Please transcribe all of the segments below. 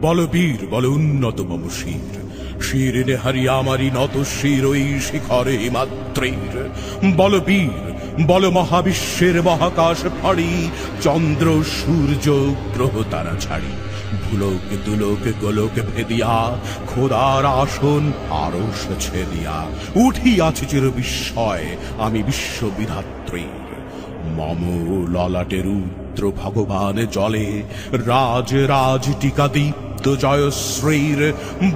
বল বীর, বল উন্নত মম শির, শিরে হারিয়া আমারি নত শির ওই শিখরে হিমাদ্রির। বল বীর, বল মহাবিশ্বের মহাকাশ ফাড়ি, চন্দ্র সূর্য গ্রহ তারা ছাড়ি, ভুলোক দুলোক গোলোক ভেদিয়া, খোদার আসন আরশ ছেদিয়া, উঠিয়াছে চির বিস্ময় আমি বিশ্ববিধাত্রীর। মম ললাটে রুদ্র ভগবান জলে, রাজ রাজ টিকা দীপ্ত জয়শ্রীর।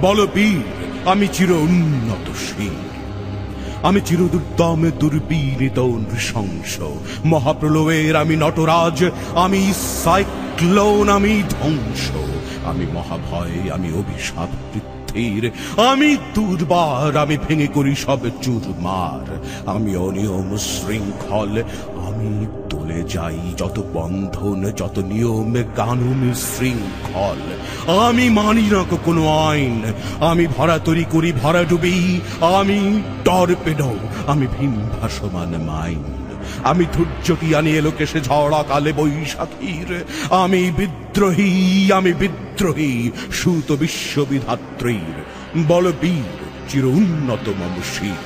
বল বীর, আমি চির উন্নত শির, আমি চির দুর্দম দুর্বিনীত নৃশংস, মহাপ্রলয়ের আমি নটরাজ, আমি সাইক্লোন, আমি ধ্বংস, আমি মহাভয়, আমি অভিশাপ পৃথ্বীর, আমি দুর্বার, আমি ভেঙে করি সব চুরমার, আমি অনিয়ম শৃঙ্খল, আমি তোলে যাই যত বন্ধন, যত নিয়ম কানুন শৃঙ্খল, আমি মানি না কোনো আইন, আমি ভরা তরি করি ভরা ডুবি, আমি টর্পেডো, আমি ভীম ভাসমান মাইন, আমি ধৈর্যটি আনি এলোকে সে ঝড়া কালে বৈশাখীর, আমি বিদ্রোহী, আমি বিদ্রোহী সুত বিশ্ববিধাত্রীর। বল বীর, চির উন্নত মম শির।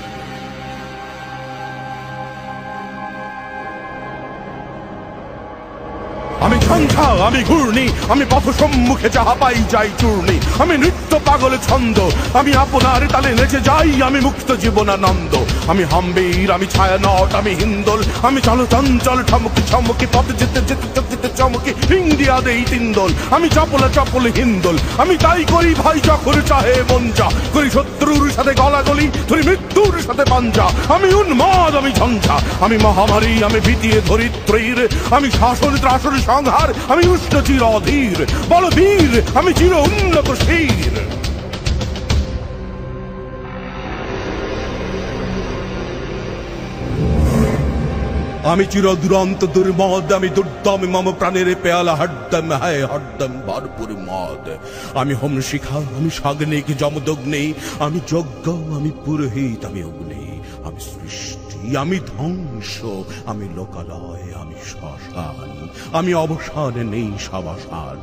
আমি ঝঞ্ঝা, আমি ঘূর্ণি, আমি পথ সম্মুখে যাহা পাই যাই চূর্ণি, আমি নৃত্য পাগল ছন্দ, আমি আপনার তালে নেচে যাই, আমি মুক্ত জীবনানন্দ, আমি হাম্বীর, আমি ছায়া নট, আমি হিন্দোল, আমি চল চঞ্চল ঠমকি ছমকি, পথ যেতে যেতে যেতে চমকি ইন্ডিয়া দেই তিন্দোল, আমি চপলা চপল হিন্দোল, আমি তাই করি ভাই যখন চাহে মন যা, করি শত্রুর সাথে গলাগলি, ধরি মৃত্যুর সাথে পাঞ্জা, আমি উন্মাদ, আমি ঝঞ্ঝা, আমি মহামারী, আমি ভীতিয়ে ধরিত্রীর, আমি শাসন ত্রাসন সংহার, আমি উষ্ণ চির অধীর। বল বীর, আমি চির উন্নত শির। আমি চির দুরন্ত দুর্মদ, আমি দুর্দম মম প্রাণের পেয়ালা হরদম হায় হরদম ভরপুর মদ, আমি হোম শিখা, আমি সাগ্নিক যমদগ্নি, আমি যজ্ঞ, আমি পুরোহিত, আমি অগ্নি, আমি সৃষ্টি, আমি ধ্বংস, আমি লোকালয়, আমি শ্মশান, আমি অবসান নেই সাবসান,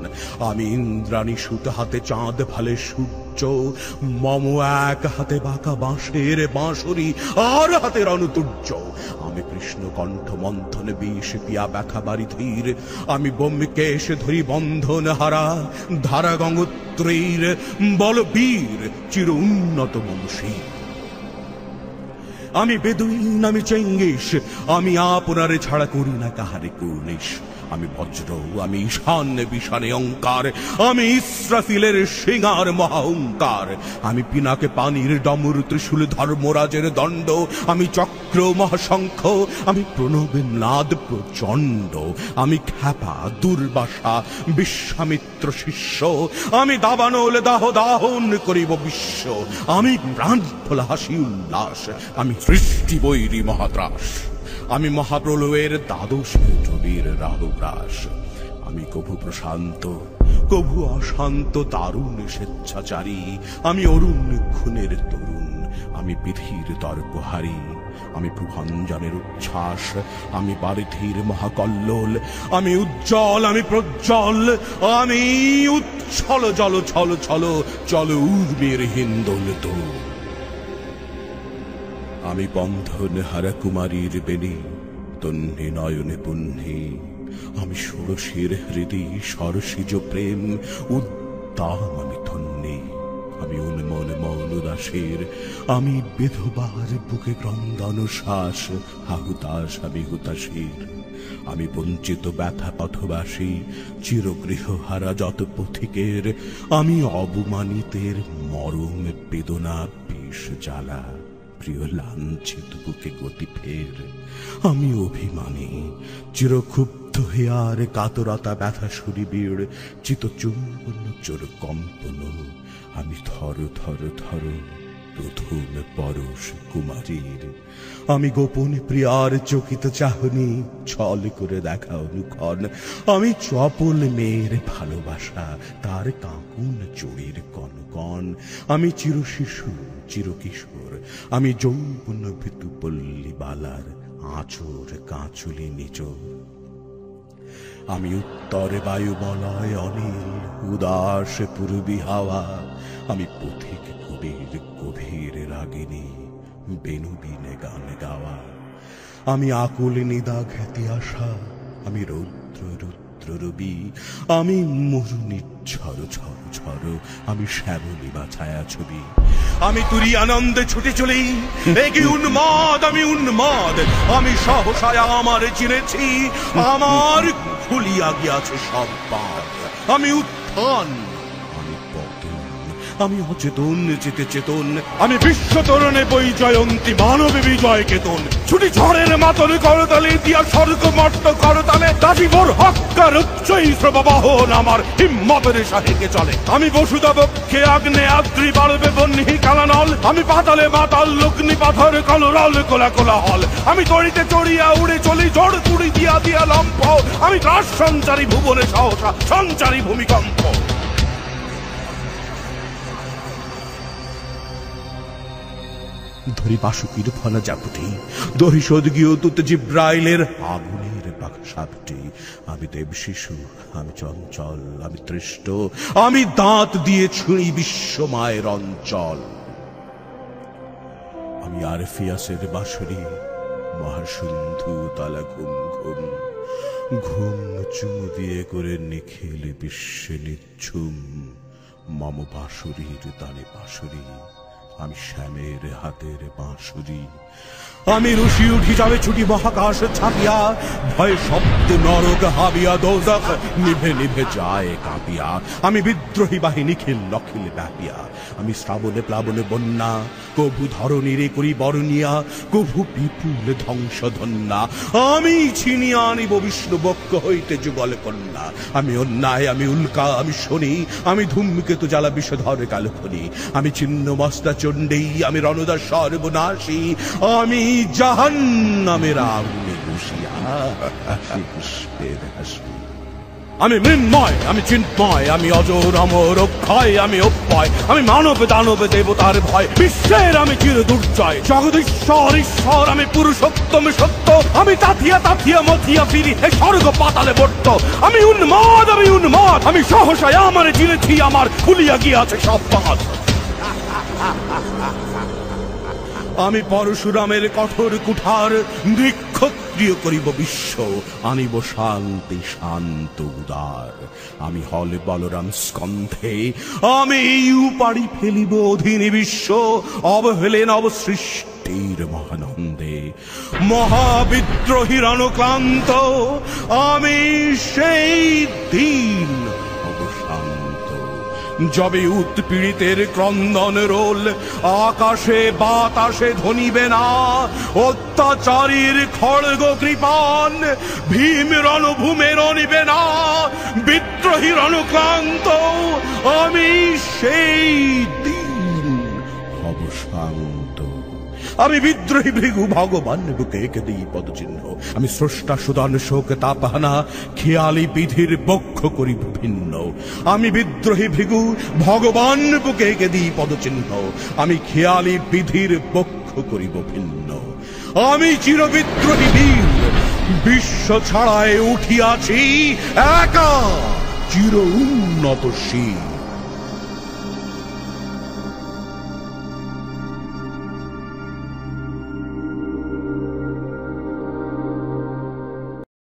আমি ইন্দ্রাণী সুত হাতে চাঁদ ভালে সূর্য, মম এক হাতে বাঁকা বাঁশের বাঁশরি, আর হাতে রণতুর্য, আমি কৃষ্ণ কণ্ঠ মন্থন বিষ পিয়া ব্যথা বাড়ি ধীর, আমি ব্যোমকেশ ধরি বন্ধন হারা ধারা গঙ্গোত্রীর। বল বীর, চির উন্নত মম শির। আমি বেদুইন, আমি চেঙ্গিস, আমি আপনারে ছাড়া করি না কাহারে কুর্নিশ, আমি বজ্র, আমি ঈশান বিশানে অঙ্কার, আমি ইসরাফিলের সিঙার মহাহংকার, আমি পিনাকে পানির ডমর ত্রিশূল ধর্মরাজের দণ্ড, আমি চক্র মহাশঙ্খ, আমি প্রণব নাদ প্রচণ্ড, আমি খ্যাপা দুর্বাসা বিশ্বামিত্র শিষ্য, আমি দাবানল দাহ দাহন করিব বিশ্ব, আমি প্রাণ খোলা হাসি উল্লাস, আমি সৃষ্টি বৈরী মহাত্রাস, আমি মহাপ্রলয়ের দ্বাদশ ছবির রাহুগ্রাস, আমি কভু প্রশান্ত কভু অশান্ত দারুণ স্বেচ্ছাচারী, আমি অরুণ খুনের তরুণ, আমি বিধির তর্কহারী, আমি প্রভঞ্জনের উচ্ছ্বাস, আমি বারিধির মহাকল্লোল, আমি উজ্জ্বল, আমি প্রজ্জ্বল, আমি উচ্ছল জল ছল ছল চল উর্বের হিন্দোল তো, আমি বন্ধন হারা কুমারীর বেণী তন্নি নয়নে পুণ্যি, আমি ষোড়শীর হৃদি সরসিজ প্রেম উদ্দাম আমি ধন্যি, আমি উন্মন মন উদাসীর, আমি বিধবার বুকে ক্রন্দন শ্বাস হাহুতাস, আমি হুতাশীর, আমি বঞ্চিত ব্যথা পথবাসী চিরগৃহ হারা যত পথিকের, আমি অবমানিতের মরম বেদনা বিষ জ্বালা প্রিয় লাঞ্ছিত বুকে গতি ফের, আমি অভিমানী চিরক্ষুব্ধ হেয়ার কাতরতা ব্যথা সুরিবীর চিতচুম্বন চোর কম্পন, আমি থর থর থর প্রথম পরশ কুমারীর, আমি গোপন প্রিয়ার চকিত চাহনি ছল করে দেখা অনুক্ষণ, আমি চপল মেয়ের ভালোবাসা তার কাঁকুন চুড়ির কনকন, আমি চির শিশু চির কিশোর, আমি যৌবন ভীতু পল্লী বালার আঁচর কাঁচুলি নিচর, আমি উত্তরে বায়ুবলয় অনিল, উদাস পূর্বী হাওয়া। আমি পথিক কবির গভীর রাগিনী, বেনুবিনে গান গাওয়া। আমি আকুল নিদাঘ তিয়াসা, আমি রৌদ্র রুদ্র রবি, আমি মরুনি ঝড় ঝড় ঝড়, আমি শ্যামলী বা ছায়া ছবি। আমি তুরি আনন্দে ছুটে চলি, একে উন্মাদ, আমি উন্মাদ। আমি সহসায় আমার চিনেছি, আমার খুলিয়া গিয়াছে সব বাঁধ। আমি উত্থান, আমি পতন, আমি অচেতন চেতে চেতন। আমি বিশ্ব তরণে বই জয়ন্তী, মানবে বিজয় কেতন। ছুটি ঝড়ের মাতন করতালে, দিয়া স্বর্গ মর্ত করতালে। দাজিবর হক্কার উচ্চই শ্রববাহন, আমার হিম্মতের সাহিকে চলে। আমি বসুদা বক্ষে আগ্নে আদ্রি, বাড়বে বহ্নি কালানল। আমি পাতালে মাতাল লগ্নি পাথর কলরল কোলা কোলা হল। আমি তড়িতে চড়িয়া উড়ে চলি, জড় তুড়ি দিয়া দিয়া লম্ফ। আমি ত্রাস সঞ্চারী ভুবনে সহসা, সঞ্চারী ভূমিকম্প। ধরি বাসুকির ফলা জাপুটি, দহি সদগীয় তুত জিব্রাইলের আগুনের বাক্সাপটি। আমি দেব শিশু, আমি চঞ্চল, আমি তৃষ্ট, আমি দাঁত দিয়ে ছুঁড়ি বিশ্ব মায়ের অঞ্চল। আমি আরফিয়াসের বাঁশরি, মহাসিন্ধু তালা ঘুম ঘুম। ঘুম চুমু দিয়ে করে নিখিল বিশ্বে নিচ্ছুম। মম বাঁশুরির তালে বাঁশুরি, আমি শ্যামের হাতের বাঁশুরি। আমি রুশি উঠি যাবে ছুটি মহাকাশ ছাপিয়া, ভয় শব্দ নরক হাবিয়া দোজখ নিভে নিভে যায় কাঁপিয়া। আমি বিদ্রোহী বাহিনী খিল নখিল ব্যাপিয়া। আমি শ্রাবণে প্লাবনে বন্যা, কভু ধরণীরে করি বরণিয়া, কভু বিপুল ধ্বংস ধন্যা। আমি ছিনিয়া আনিব বিষ্ণু বক্ষ হইতে যুগল কন্যা। আমি অন্যায়, আমি উল্কা, আমি শনি, আমি ধূমকেতু জ্বালা বিষধর কালখনি। আমি ছিন্ন মস্তা চণ্ডী, আমি রণদা সর্বনাশী। আমি জাহান্নামের আগুনে বসিয়া পুষ্পের হাসি। আমি মৃন্ময়, আমি চিন্ময়, আমি অজর অমর অক্ষয়, আমি অব্যয়। আমি মানব দানব দেবতার ভয়, বিশ্বের আমি চির দুর্জয়। জগদীশ্বর ঈশ্বর, আমি পুরুষোত্তম সত্য। আমি তাথিয়া তাথিয়া মথিয়া ফিরি, এ স্বর্গ পাতালে বর্ত। আমি উন্মাদ, আমি উন্মাদ, আমি সহসায় আমার চিনেছি, আমার খুলিয়া গিয়াছে সব বাঁধ। আমি পরশুরামের কঠোর কুঠার, নৃক্ষত্রিয় করিব বিশ্ব, আনিব শান্তি শান্ত উদার। আমি হলে বলরাম স্কন্ধে, আমি উপাড়ি ফেলিব অধীনে বিশ্ব, অবহেলে নব সৃষ্টির মহানন্দে। মহাবিদ্রোহীর অনুক্লান্ত, আমি সেই দিন অবসান্ত। যবে উৎপীড়িতের ক্রন্দন রোল, আকাশে বাতাসে ধ্বনিবে না। অত্যাচারীর খড়গ কৃপান, ভীম রণভূমে রণিবে না। বিদ্রোহীর অনুক্লান্ত, আমি সেই দিন অবসান্ত। আমি বিদ্রোহী ভৃগু, ভগবান বুকে এঁকে দিই পদচিহ্ন। আমি স্রষ্টা সুদান শোক তাপহানা, খেয়ালি বিধির বক্ষ করি ভিন্ন। আমি বিদ্রোহী ভৃগু, ভগবান বুকে এঁকে দিই পদচিহ্ন। আমি খেয়ালি বিধির বক্ষ করিব ভিন্ন। আমি চিরবিদ্রোহী বীর, বিশ্ব ছাড়ায় উঠিয়াছি একা, চির উন্নত শীল।